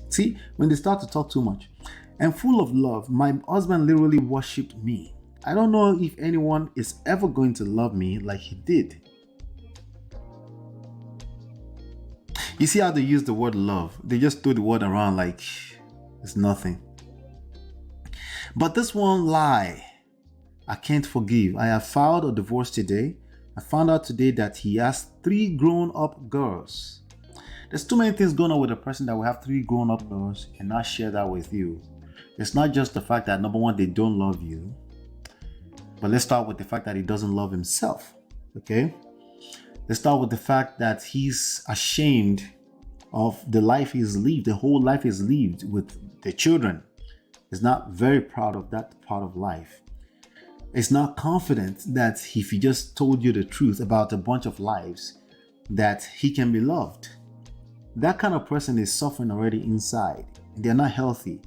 See, when they start to talk too much. And full of love, my husband literally worshipped me. I don't know if anyone is ever going to love me like he did. You see how they use the word love? They just throw the word around like it's nothing. But this one lie, I can't forgive. I have filed a divorce today. I found out today that he has 3 grown-up girls. There's too many things going on with a person that will have 3 grown-up girls and not share that with you. It's not just the fact that, number one, they don't love you. But let's start with the fact that he doesn't love himself. Okay? Let's start with the fact that he's ashamed of the life he's lived, the whole life he's lived with the children. He's not very proud of that part of life. He's not confident that if he just told you the truth about a bunch of lives, that he can be loved. That kind of person is suffering already inside. They're not healthy.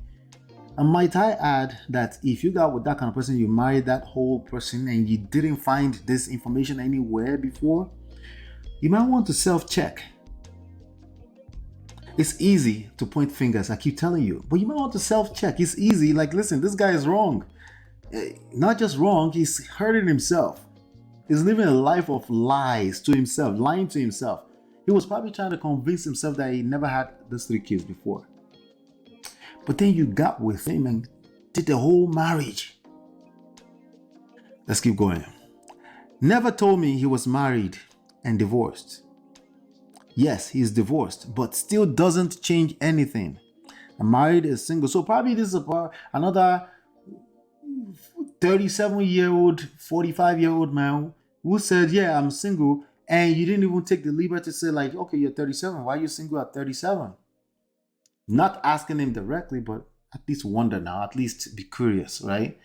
And might I add that if you got with that kind of person, you married that whole person and you didn't find this information anywhere before, you might want to self-check. It's easy to point fingers, I keep telling you, but you might want to self-check. It's easy, like, listen, this guy is wrong. Not just wrong, he's hurting himself. He's living a life of lies to himself, lying to himself. He was probably trying to convince himself that he never had those 3 kids before. But then you got with him and did the whole marriage. Let's keep going. Never told me he was married and divorced. Yes, he's divorced, but still doesn't change anything. I'm married, is single. So probably this is about another 37-year-old, 45-year-old man who said, yeah, I'm single. And you didn't even take the liberty to say, like, okay, you're 37. Why are you single at 37? Not asking him directly, but at least wonder now, at least be curious, right?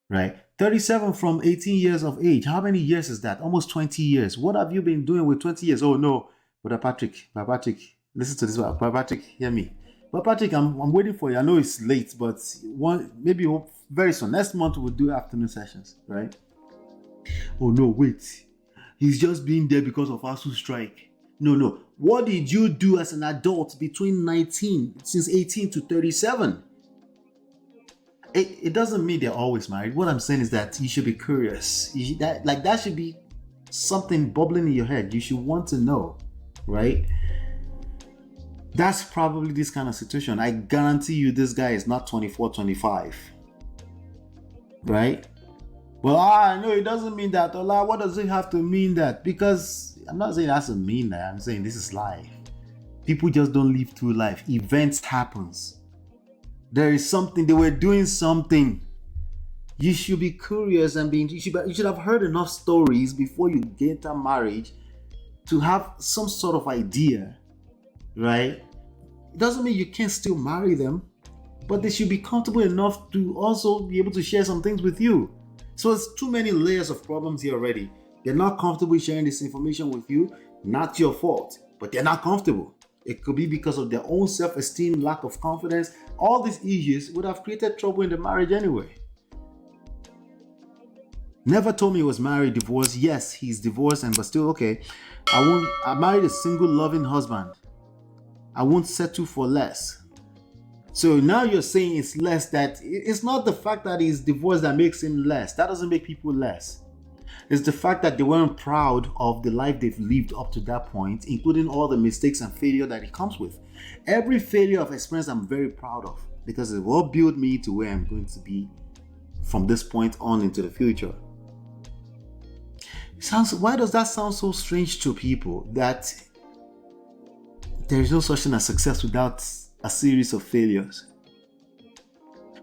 Right? 37 from 18 years of age. How many years is that? Almost 20 years. What have you been doing with 20 years? Oh, no. Brother Patrick, listen to this one. Brother Patrick, hear me. Brother Patrick, I'm waiting for you. I know it's late, but maybe very soon. Next month, we'll do afternoon sessions, right? Oh, no, wait. He's just being there because of ASU strike. No. What did you do as an adult between 18 to 37? It doesn't mean they're always married. What I'm saying is that you should be curious. That should be something bubbling in your head. You should want to know, right? That's probably this kind of situation. I guarantee you this guy is not 24, 25. Right? Well, I know it doesn't mean that. Ola, what does it have to mean that? Because I'm not saying it has to mean that. I'm saying this is life. People just don't live through life. Events happens. There is something. They were doing something. You should be curious and you should have heard enough stories before you get into marriage to have some sort of idea, right? It doesn't mean you can't still marry them, but they should be comfortable enough to also be able to share some things with you. So there's too many layers of problems here already. They're not comfortable sharing this information with you. Not your fault, but they're not comfortable. It could be because of their own self-esteem, lack of confidence. All these issues would have created trouble in the marriage anyway. Never told me he was married, divorced. Yes, he's divorced, but still okay. I married a single, loving husband. I won't settle for less. So now you're saying it's less. That it's not the fact that he's divorced that makes him less. That doesn't make people less. It's the fact that they weren't proud of the life they've lived up to that point, including all the mistakes and failure that it comes with. Every failure of experience I'm very proud of because it will build me to where I'm going to be from this point on into the future. Why does that sound so strange to people that there is no such thing as success without a series of failures?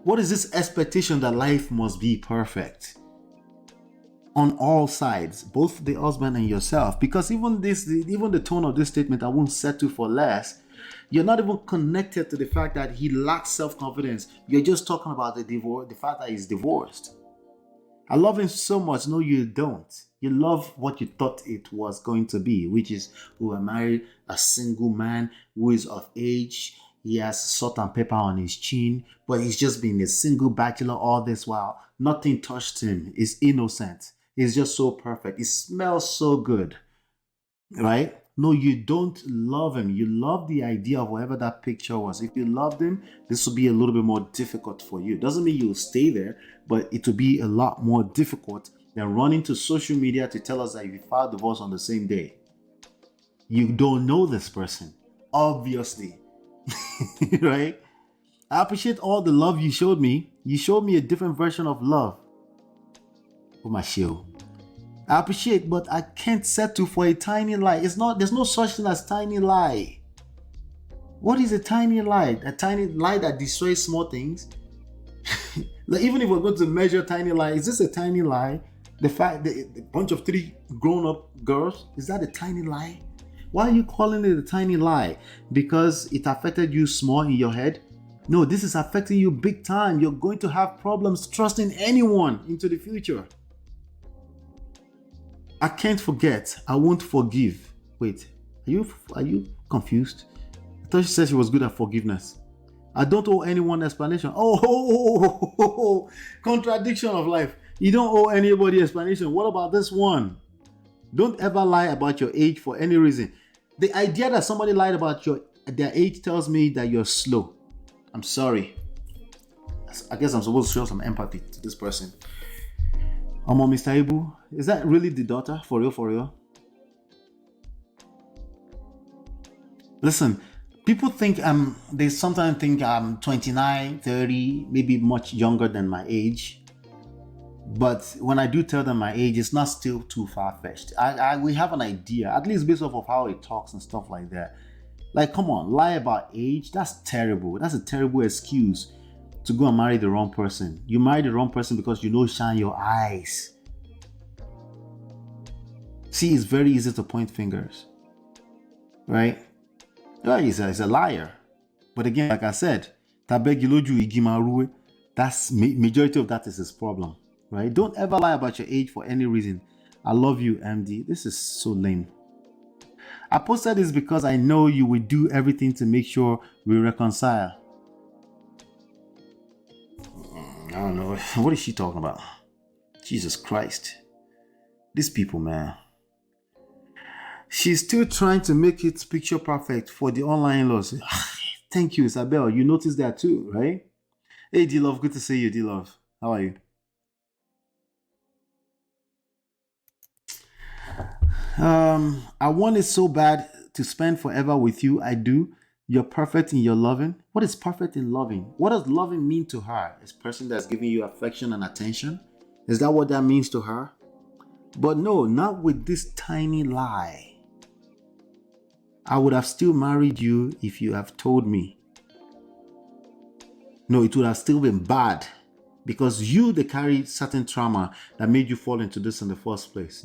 What is this expectation that life must be perfect on all sides, both the husband and yourself? Because even the tone of this statement, I won't settle for less, you're not even connected to the fact that he lacks self-confidence. You're just talking about the fact that he's divorced. I love him so much. No, you don't. You love what you thought it was going to be, which is who are married, a single man who is of age. He has salt and pepper on his chin, but he's just been a single bachelor all this while. Nothing touched him. He's innocent. He's just so perfect. He smells so good, right? No, you don't love him. You love the idea of whatever that picture was. If you loved him, this will be a little bit more difficult for you. Doesn't mean you'll stay there, but it will be a lot more difficult than running to social media to tell us that you filed divorce on the same day. You don't know this person, obviously, right? I appreciate all the love you showed me. You showed me a different version of love. Oh, my show. I appreciate, but I can't settle for a tiny lie. There's no such thing as tiny lie. What is a tiny lie? A tiny lie that destroys small things? Like, even if we're going to measure tiny lie, is this a tiny lie? The fact that a bunch of 3 grown-up girls, is that a tiny lie? Why are you calling it a tiny lie? Because it affected you small in your head? No, this is affecting you big time. You're going to have problems trusting anyone into the future. I can't forget. I won't forgive. Wait, are you confused? I thought she said she was good at forgiveness. I don't owe anyone explanation. Contradiction of life. You don't owe anybody explanation. What about this one? Don't ever lie about your age for any reason. The idea that somebody lied about their age tells me that you're slow. I'm sorry. I guess I'm supposed to show some empathy to this person. Mr. Ibu, is that really the daughter? For real, for real? Listen, people think they sometimes think I'm 29, 30, maybe much younger than my age. But when I do tell them my age, it's not still too far-fetched. We have an idea, at least based off of how it talks and stuff like that. Like, come on, lie about age? That's terrible. That's a terrible excuse to go and marry the wrong person. You marry the wrong person because you know shine your eyes. See, it's very easy to point fingers, right? Yeah, he's a liar. But again, like I said, tabegiloju igimaruwe. That's majority of that is his problem, right? Don't ever lie about your age for any reason. I love you, MD. This is so lame. I posted this because I know you will do everything to make sure we reconcile. I don't know. What is she talking about? Jesus Christ. These people, man. She's still trying to make it picture perfect for the online laws. Thank you, Isabel. You noticed that too, right? Hey, D-Love. Good to see you, D-Love. How are you? I want it so bad to spend forever with you. I do. You're perfect in your loving. What is perfect in loving? What does loving mean to her? Is person that's giving you affection and attention? Is that what that means to her? But no, not with this tiny lie. I would have still married you if you have told me. No, it would have still been bad because they carried certain trauma that made you fall into this in the first place.